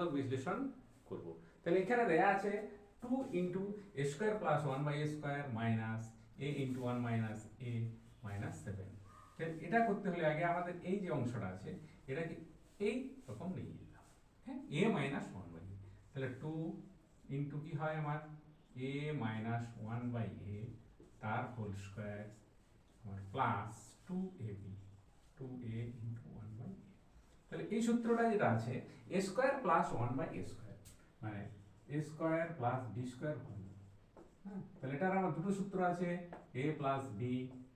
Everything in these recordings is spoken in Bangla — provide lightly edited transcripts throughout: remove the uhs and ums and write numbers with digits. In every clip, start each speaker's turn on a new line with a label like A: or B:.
A: উৎপাদক বিশ্লেষণ করব। তাহলে এখানে দেয়া আছে 2 into A square plus 1/a square minus a into 1 minus a minus 7। তাহলে এটা করতে হলে আগে আমাদের এই যে অংশটা আছে এটাকে এই রকম নিয়ে যেতে হবে, হ্যাঁ, a মাইনাস 1/a। তাহলে 2 ইন্টু কি হয় আমার a মাইনাস 1/a তার হোল স্কোয়ার আমার plus 2ab 2a into 1/a। তাহলে এই সূত্রটা যেটা আছে a square plus 1/a square মানে a square plus b square whole, হ্যাঁ, তাহলে এটার আমার দুটো সূত্র আছে a প্লাস b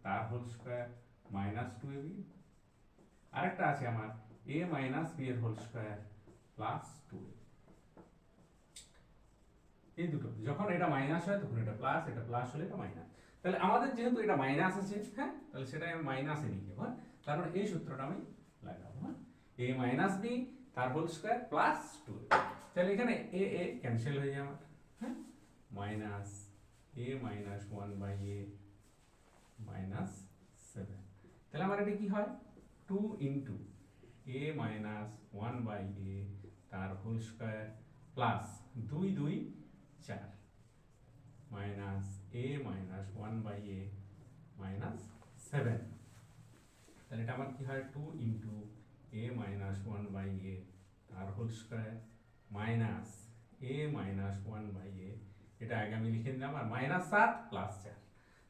A: তার হোল স্কোয়ার মাইনাস 2ab, আরেকটা আছে আমার a মাইনাস b এর হোল স্কোয়ার প্লাস 2a। এই দুটো যখন এটা মাইনাস হয় তখন এটা প্লাস, এটা প্লাস হলে এটা মাইনাস। তাহলে আমাদের যেহেতু এটা মাইনাস আছে, হ্যাঁ, তাহলে সেটা আমি মাইনাসে নিয়ে যাবো, হ্যাঁ, তার মানে এই সূত্রটা আমি লাগাবো, হ্যাঁ, a মাইনাস b তার হোল স্কোয়ার প্লাস 2a। তাহলে এখানে a a ক্যান্সেল হয়ে যায় আমার, হ্যাঁ, minus a minus 1/a minus 7। তাহলে আমার এটা কি হয় 2 ইন্টু a মাইনাস 1/a তার whole square plus 2 2 4 minus a minus 1/a minus 7। তাহলে এটা আমার কি হয় 2 ইন্টু a মাইনাস 1/a তার whole square minus a minus 1/a, এটা আগে আমি লিখে দিলাম আর মাইনাস 7 প্লাস 4।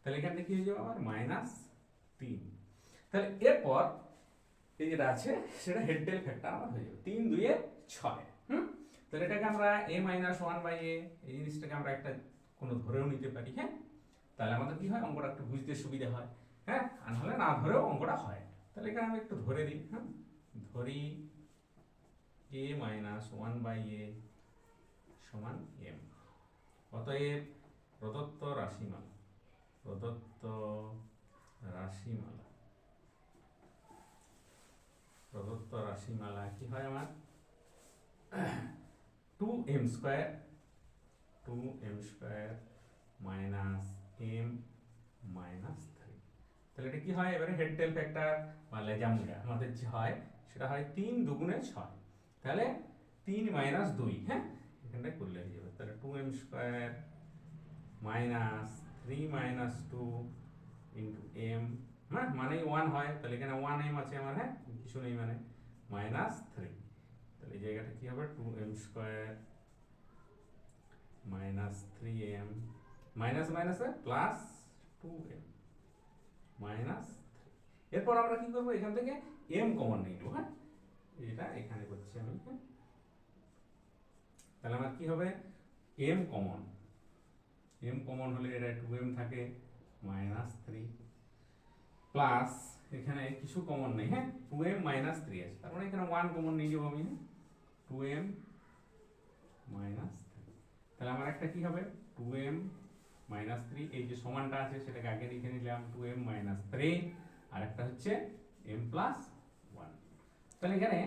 A: তাহলে এখানে কি হয়ে যাবে আমার মাইনাস 3। তাহলে এরপর এই যেটা আছে সেটা হেড টেল ফ্যাক্টর আমার হয়ে যাবে 3 2 6। তাহলে এটাকে আমরা a মাইনাস 1/a এই জিনিসটাকে আমরা একটা কোনো ধরেও নিতে পারি, হ্যাঁ, তাহলে আমাদের কি হয় অঙ্কটা একটু বুঝতে সুবিধা হয়, হ্যাঁ, আর নাহলে না ধরেও অঙ্কটা হয়। তাহলে এখানে আমি একটু ধরে দিই, হ্যাঁ, ধরি a মাইনাস 1/a সমান m। অতএব প্রদত্ত রাশিমালা কি হয় আমার 2m square minus m minus 3। তাহলে এটা কি হয় এবারে হেড টেল ফ্যাক্টর বা লেজামুড়া আমাদের যে হয় সেটা হয় 3 2 6। তাহলে 3 মাইনাস 2, হ্যাঁ, এখানটা করলে হয়ে যাবে। তাহলে 2m square minus 3 minus 2 into m, হ্যাঁ, মানে 1 হয়, তাহলে এখানে 1m আছে আমার, হ্যাঁ, কিছু নেই মানে মাইনাস 3। তাহলে এই জায়গাটা কি হবে 2m square minus 3m minus minus plus 2m minus 3। এরপর আমরা কি করবো এখান থেকে m কমন নিয়ে নেবো, হ্যাঁ, এটা এখানে করছি আমি, হ্যাঁ, তাহলে আমার কি হবে m কমন হলে এটা 2m থাকে মাইনাস 3 প্লাস এখানে কিছু কমন নেই, হ্যাঁ, 2m মাইনাস 3 আছে, তার মানে এখানে 1 কমন নিয়ে যাবো আমি, 2m মাইনাস 3। তাহলে আমার একটা কি হবে 2m মাইনাস 3, এই যে সমানটা আছে সেটাকে আগে লিখে নিলাম 2m মাইনাস 3, আর একটা হচ্ছে m প্লাস 1। তাহলে এখানে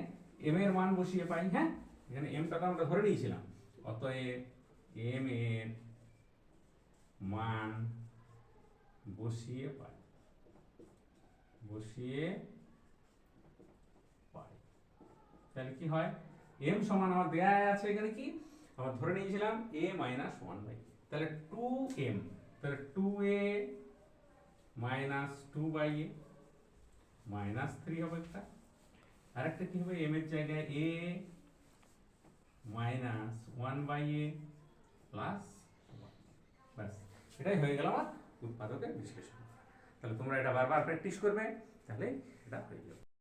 A: m এর মান বসিয়ে পাই, হ্যাঁ, এখানে m টা তো আমরা ধরে নিয়েছিলাম, অতএব m এর মান বসিয়ে পাই তাহলে কি হয় m সমান আমার দেয়া আছে এখানে কি আমরা ধরে নিয়েছিলাম a মাইনাস 1/a, তাহলে 2m, তাহলে 2a মাইনাস 2/a মাইনাস 3 হবে একটা, আরেকটা কি হবে m এর জায়গায় a মাইনাস 1/a প্লাস 1। ব্যাস, এটাই হয়ে গেল আমার উৎপাদকের বিশ্লেষণ। তাহলে তোমরা এটা বারবার প্র্যাকটিস করবে, তাহলে এটা হয়ে যাবে।